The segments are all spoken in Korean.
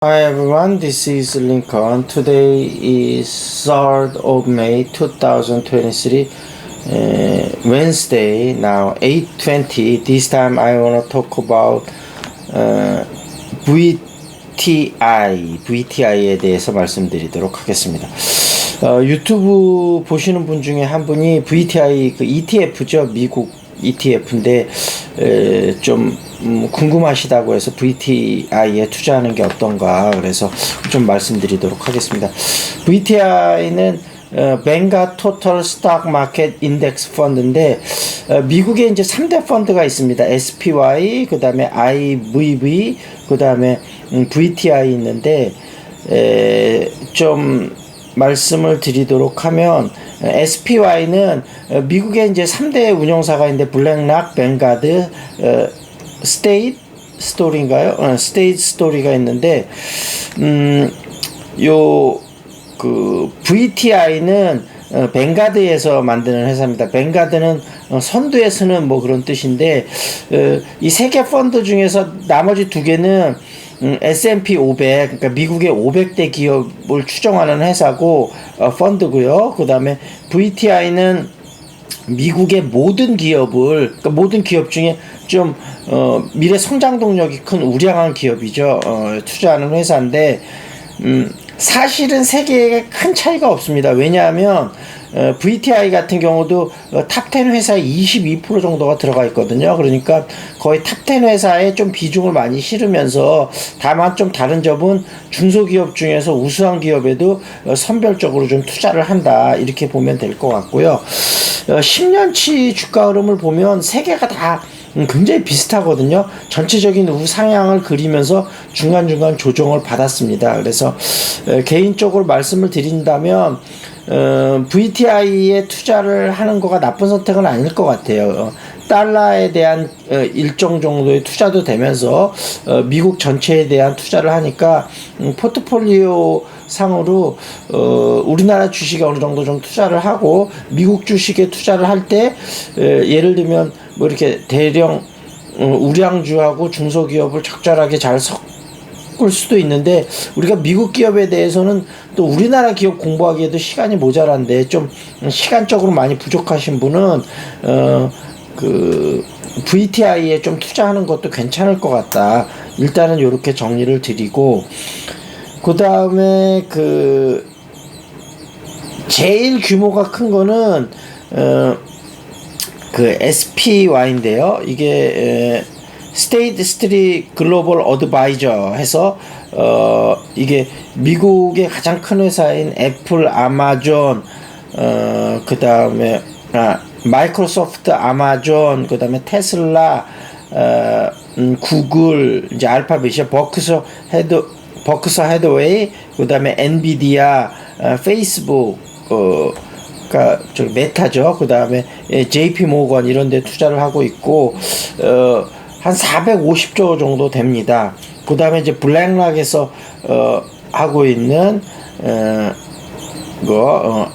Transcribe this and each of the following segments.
Hi everyone, this is Lincoln. Today is 3rd of May 2023, Wednesday, now 8:20. This time I want to talk about VTI에 대해서 말씀드리도록 하겠습니다. 유튜브 보시는 분 중에 한 분이 VTI, 그 ETF죠. 미국 ETF인데 좀 궁금하시다고 해서 VTI에 투자하는 게 어떤가 그래서 좀 말씀드리도록 하겠습니다. VTI는 뱅가 토털 스톡 마켓 인덱스 펀드인데 미국에 이제 3대 펀드가 있습니다. SPY, 그 다음에 IVV, 그 다음에 VTI 있는데 좀 말씀을 드리도록 하면 SPY는 미국에 이제 3대 운영사가 있는데 블랙락, 뱅가드, 스테이트 스토리인가요? 스테이트 스토리가 있는데 그 VTI는 뱅가드에서 만드는 회사입니다. 뱅가드는 선두에 서는 뭐 그런 뜻인데 이 세 개 펀드 중에서 나머지 두 개는 S&P 500, 그러니까 미국의 500대 기업을 추정하는 회사고 펀드고요. 그 다음에 VTI는 미국의 모든 기업을, 그러니까 모든 기업 중에 좀 미래 성장 동력이 큰 우량한 기업이죠. 투자하는 회사인데 사실은 세 개에 큰 차이가 없습니다. 왜냐하면 VTI 같은 경우도 탑10 회사에 22% 정도가 들어가 있거든요. 그러니까 거의 탑10 회사에 좀 비중을 많이 실으면서 다만 좀 다른 점은 중소기업 중에서 우수한 기업에도 선별적으로 좀 투자를 한다. 이렇게 보면 될 것 같고요. 10년치 주가 흐름을 보면 세 개가 다 굉장히 비슷하거든요. 전체적인 우상향을 그리면서 중간중간 조정을 받았습니다. 그래서 개인적으로 말씀을 드린다면 VTI에 투자를 하는 거가 나쁜 선택은 아닐 것 같아요. 달러에 대한 일정 정도의 투자도 되면서 미국 전체에 대한 투자를 하니까 포트폴리오 상으로 우리나라 주식에 어느 정도 좀 투자를 하고 미국 주식에 투자를 할 때 예를 들면 뭐 이렇게 대령 우량주하고 중소기업을 적절하게 잘 섞을 수도 있는데 우리가 미국 기업에 대해서는 또 우리나라 기업 공부하기에도 시간이 모자란데 좀 시간적으로 많이 부족하신 분은 그 VTI에 좀 투자하는 것도 괜찮을 것 같다. 일단은 이렇게 정리를 드리고 그 다음에 그 제일 규모가 큰 거는 그 SPY인데요. 이게 스테이트 스트리트 글로벌 어드바이저 해서 이게 미국의 가장 큰 회사인 애플, 아마존, 그 다음에 마이크로소프트, 아마존, 그 다음에 테슬라, 구글, 이제 알파벳이요, 버크셔 헤드웨이, 그 다음에 엔비디아, 페이스북, 그러니까 저기 메타죠. 그 다음에 JP 모건 이런 데 투자를 하고 있고 한 450조 정도 됩니다. 그 다음에 이제 블랙락에서 하고 있는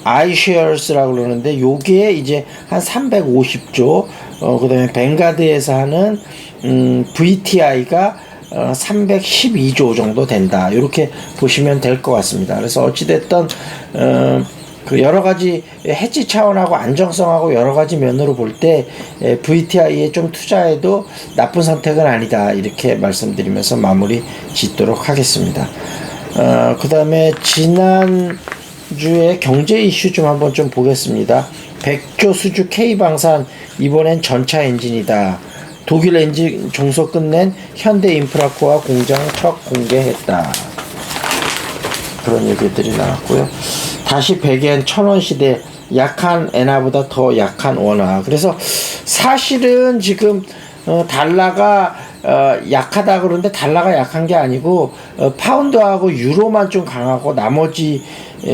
아이쉐어스라고 그러는데 요게 이제 한 350조, 그 다음에 뱅가드에서 하는 VTI가 312조 정도 된다. 이렇게 보시면 될 것 같습니다. 그래서 어찌됐든 그 여러 가지 해지 차원하고 안정성하고 여러 가지 면으로 볼 때 VTI에 좀 투자해도 나쁜 선택은 아니다. 이렇게 말씀드리면서 마무리 짓도록 하겠습니다. 그 다음에 지난주에 경제 이슈 좀 한번 좀 보겠습니다. 백조 수주 K방산 이번엔 전차 엔진이다. 독일 엔진 종소 끝낸 현대인프라코아 공장 첫 공개했다. 그런 얘기들이 나왔고요. 다시 100엔 1000원 시대 약한 엔화보다 더 약한 원화. 그래서 사실은 지금 달러가 약하다 그러는데 달러가 약한 게 아니고 파운드하고 유로만 좀 강하고 나머지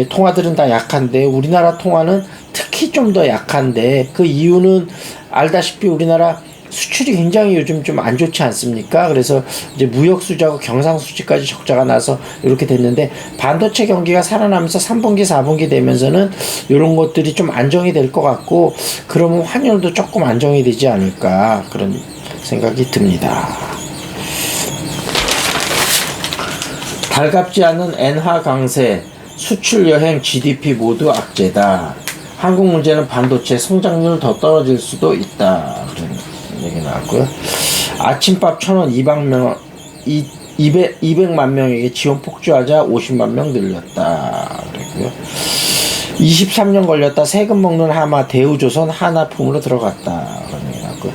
통화들은 다 약한데 우리나라 통화는 특히 좀 더 약한데 그 이유는 알다시피 우리나라 수출이 굉장히 요즘 좀 안 좋지 않습니까? 그래서 이제 무역 수지하고 경상 수지까지 적자가 나서 이렇게 됐는데 반도체 경기가 살아나면서 3분기, 4분기 되면서는 이런 것들이 좀 안정이 될 것 같고 그러면 환율도 조금 안정이 되지 않을까 그런 생각이 듭니다. 달갑지 않은 엔화 강세, 수출 여행, GDP 모두 악재다. 한국 문제는 반도체 성장률 더 떨어질 수도 있다. 그런 얘기 나왔고요. 아침밥 1,000원 200만 명에게 지원 폭주하자 50만 명 늘렸다. 그랬고요. 23년 걸렸다. 세금 먹는 하마 대우조선 하나품으로 들어갔다. 그런 얘기 나왔고요.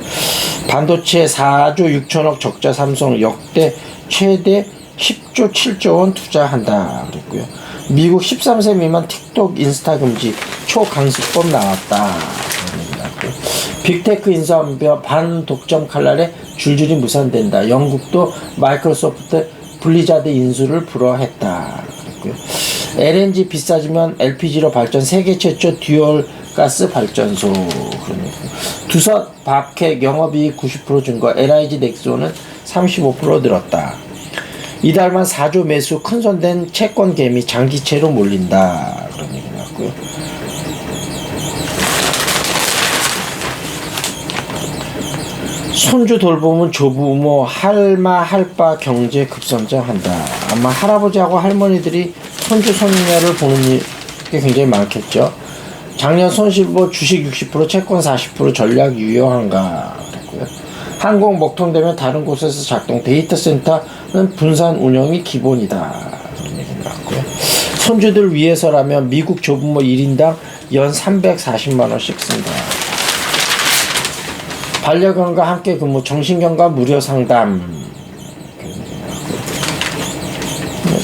반도체 4조 6천억 적자 삼성 역대 최대 10조 7조 원 투자한다. 그랬고요. 미국 13세 미만 틱톡 인스타 금지 초강습법 나왔다. 그런 얘기 나왔고요. 빅테크 인수합병 반독점 칼날에 줄줄이 무산된다. 영국도 마이크로소프트 블리자드 인수를 불허했다. 그랬고요. LNG 비싸지면 LPG로 발전 세계 최초 듀얼 가스 발전소. 그러니까 두섯 박핵 영업이익 90% 증가. LIG 넥소는 35% 늘었다. 이달만 4조 매수 큰손된 채권 개미 장기채로 몰린다. 그런 얘기 나왔고요. 손주 돌보면 조부모 할마 할바 경제 급성장한다. 아마 할아버지하고 할머니들이 손주 손녀를 보는 게 굉장히 많겠죠. 작년 손실보 주식 60% 채권 40% 전략 유효한가 그랬고요. 항공 먹통되면 다른 곳에서 작동 데이터 센터는 분산 운영이 기본이다. 그런 얘기 나왔고요. 손주들 위해서라면 미국 조부모 1인당 연 340만 원씩 쓴다. 반려견과 함께 근무, 정신건강 무료 상담.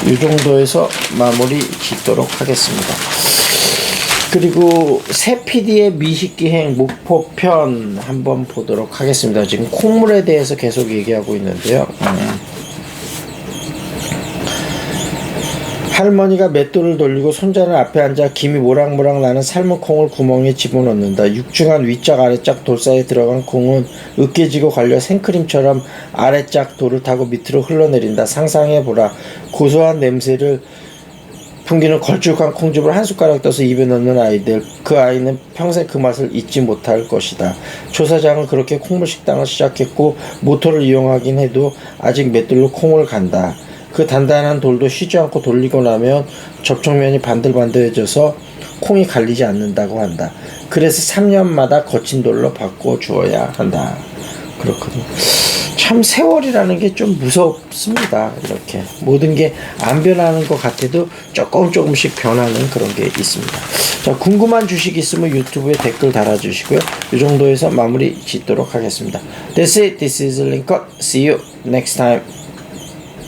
이 정도에서 마무리 짓도록 하겠습니다. 그리고 새 PD의 미식기행 목포편 한번 보도록 하겠습니다. 지금 콩물에 대해서 계속 얘기하고 있는데요. 할머니가 맷돌을 돌리고 손자는 앞에 앉아 김이 모락모락 나는 삶은 콩을 구멍에 집어넣는다. 육중한 위짝 아래짝 돌 사이에 들어간 콩은 으깨지고 갈려 생크림처럼 아래짝 돌을 타고 밑으로 흘러내린다. 상상해보라. 고소한 냄새를 풍기는 걸쭉한 콩즙을 한 숟가락 떠서 입에 넣는 아이들. 그 아이는 평생 그 맛을 잊지 못할 것이다. 조사장은 그렇게 콩물 식당을 시작했고 모터를 이용하긴 해도 아직 맷돌로 콩을 간다. 그 단단한 돌도 쉬지 않고 돌리고 나면 접촉면이 반들반들해져서 콩이 갈리지 않는다고 한다. 그래서 3년마다 거친 돌로 바꿔주어야 한다. 그렇거든요. 참 세월이라는 게 좀 무섭습니다. 이렇게 모든 게 안 변하는 것 같아도 조금씩 변하는 그런 게 있습니다. 자, 궁금한 주식 있으면 유튜브에 댓글 달아주시고요. 이 정도에서 마무리 짓도록 하겠습니다. That's it. This is Lincoln. See you next time.